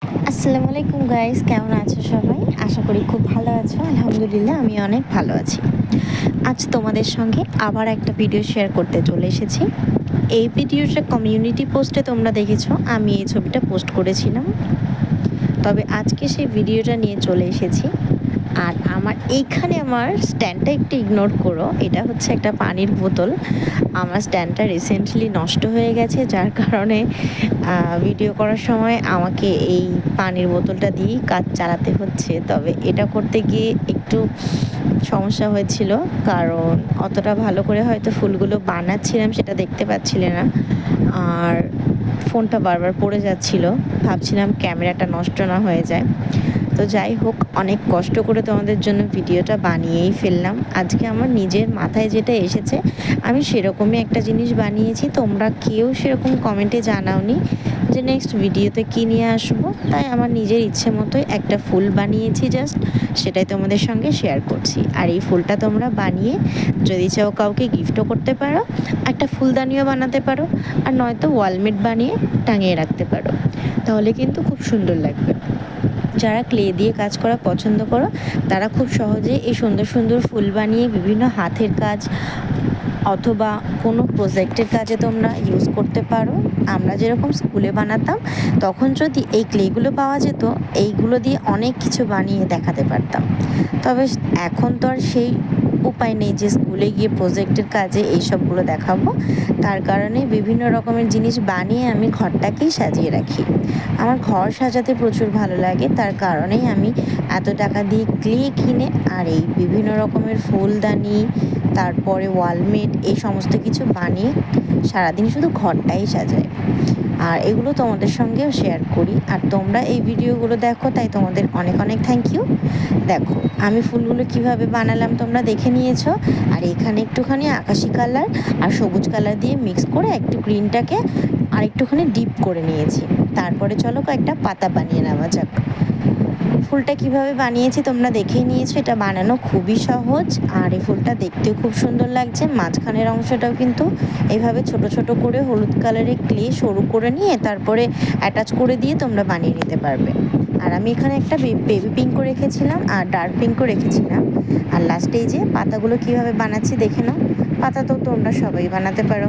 আসসালামু আলাইকুম গাইস, কেমন আছো সবাই? আশা করি খুব ভালো আছো। আলহামদুলিল্লাহ আমি অনেক ভালো আছি। আজ তোমাদের সঙ্গে আবার একটা ভিডিও শেয়ার করতে চলে এসেছি। এই ভিডিওটা কমিউনিটি পোস্টে তোমরা দেখেছো, আমি এই ছবিটা পোস্ট করেছিলাম। তবে আজকে সেই ভিডিওটা নিয়ে চলে এসেছি। আর আমার স্ট্যান্ডটা একটু ইগনোর করো, এটা হচ্ছে একটা পানির বোতল। আমার স্ট্যান্ডটা রিসেন্টলি নষ্ট হয়ে গেছে, যার কারণে ভিডিও করার সময় আমাকে এই পানির বোতলটা দিয়েই কাজ চালাতে হচ্ছে। তবে এটা করতে গিয়ে একটু সমস্যা হয়েছিল, কারণ অতটা ভালো করে হয়তো ফুলগুলো বানাচ্ছিলাম সেটা দেখতে পাচ্ছিলে না। আর ফোনটা বারবার পড়ে যাচ্ছিল, ভাবছিলাম ক্যামেরাটা নষ্ট না হয়ে যায়। তো যাই হোক, অনেক কষ্ট করে তোমাদের জন্য ভিডিওটা বানিয়েই ফেললাম। আজকে আমার নিজের মাথায় যেটা এসেছে আমি সেরকমই একটা জিনিস বানিয়েছি। তোমরা কেউ সেরকম কমেন্টে জানাওনি যে নেক্সট ভিডিওতে কী নিয়ে আসবো, তাই আমার নিজের ইচ্ছে মতোই একটা ফুল বানিয়েছি জাস্ট, সেটাই তোমাদের সঙ্গে শেয়ার করছি। আর এই ফুলটা তোমরা বানিয়ে যদি চাও কাউকে গিফটও করতে পারো, একটা ফুলদানিও বানাতে পারো, আর নয়তো ওয়ালমেট বানিয়ে টাঙিয়ে রাখতে পারো, তাহলে কিন্তু খুব সুন্দর লাগবে। যারা ক্লে দিয়ে কাজ করা পছন্দ করো তারা খুব সহজে এই সুন্দর সুন্দর ফুল বানিয়ে বিভিন্ন হাতের কাজ অথবা কোনো প্রজেক্টের কাজে তোমরা ইউজ করতে পারো। আমরা যেরকম স্কুলে বানাতাম, তখন যদি এই ক্লেগুলো পাওয়া যেত, এইগুলো দিয়ে অনেক কিছু বানিয়ে দেখাতে পারতাম। তবে এখন তো আর সেই উপায় নেই যে স্কুলে গিয়ে প্রজেক্টের কাজে এইসবগুলো দেখাবো। তার কারণে বিভিন্ন রকমের জিনিস বানিয়ে আমি ঘরটাকেই সাজিয়ে রাখি। আমার ঘর সাজাতে প্রচুর ভালো লাগে, তার কারণেই আমি এত টাকা দিয়ে ক্লে কিনে আর এই বিভিন্ন রকমের ফুলদানি, তারপরে ওয়ালমেট, এই সমস্ত কিছু বানিয়ে সারাদিন শুধু ঘরটাই সাজাই। আর এগুলো তোমাদের সঙ্গেও শেয়ার করি। আর তোমরা এই ভিডিওগুলো দেখো, তাই তোমাদের অনেক অনেক থ্যাংক ইউ। দেখো আমি ফুলগুলো কিভাবে বানালাম তোমরা দেখে নিয়েছো। আর এখানে একটুখানি আকাশি কালার আর সবুজ কালার দিয়ে মিক্স করে একটু গ্রিনটাকে আর একটুখানি ডিপ করে নিয়েছি। তারপরে চলো কয়েকটা পাতা বানিয়ে নেওয়া যাক। ফুলটা কিভাবে বানিয়েছি তোমরা দেখেই নিয়েছো, এটা বানানো খুবই সহজ। আর এই ফুলটা দেখতেও খুব সুন্দর লাগছে। মাঝখানের অংশটাও কিন্তু এইভাবে ছোট ছোট করে হলুদ কালারের ক্লে সরু করে নিয়ে তারপরে অ্যাটাচ করে দিয়ে তোমরা বানিয়ে নিতে পারবে। আর আমি এখানে একটা বেবি পিঙ্কও রেখেছিলাম আর ডার্ক পিঙ্কও রেখেছিলাম। আর লাস্টে এই যে পাতাগুলো কিভাবে বানাচ্ছি দেখে নাও। পাতা তো তোমরা সবাই বানাতে পারো।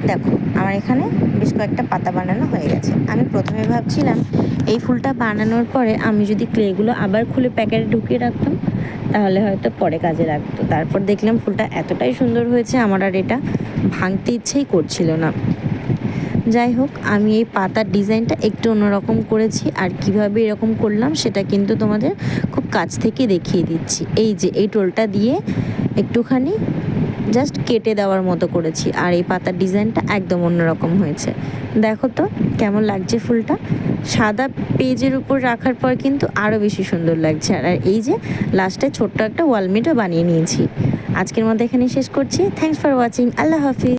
দেখো আমার এখানে বেশ কয়েকটা পাতা বানানো হয়ে গেছে। আমি প্রথমে ভাবছিলাম এই ফুলটা বানানোর পরে আমি যদি ক্লেগুলো আবার খুলে প্যাকেটে ঢুকিয়ে রাখতাম, তাহলে হয়তো পরে কাজে লাগতো। তারপর দেখলাম ফুলটা এতটাই সুন্দর হয়েছে, আমার আর এটা ভাঙতে ইচ্ছেই করছিল না। যাই হোক, আমি এই পাতার ডিজাইনটা একটু অন্যরকম করেছি। আর কিভাবে এরকম করলাম সেটা কিন্তু তোমাদের খুব কাছ থেকে দেখিয়ে দিচ্ছি। এই যে এই টোলটা দিয়ে একটুখানি জাস্ট কেটে দেওয়ার মতো করেছি। আর এই পাতার ডিজাইনটা একদম অন্যরকম হয়েছে। দেখো তো কেমন লাগছে ফুলটা। সাদা পেজের উপর রাখার পর কিন্তু আরও বেশি সুন্দর লাগছে। আর এই যে লাস্টে ছোট্ট একটা ওয়ালমেটও বানিয়ে নিয়েছি। আজকের মতো এখানে শেষ করছি। Thanks for watching. Allah Hafiz.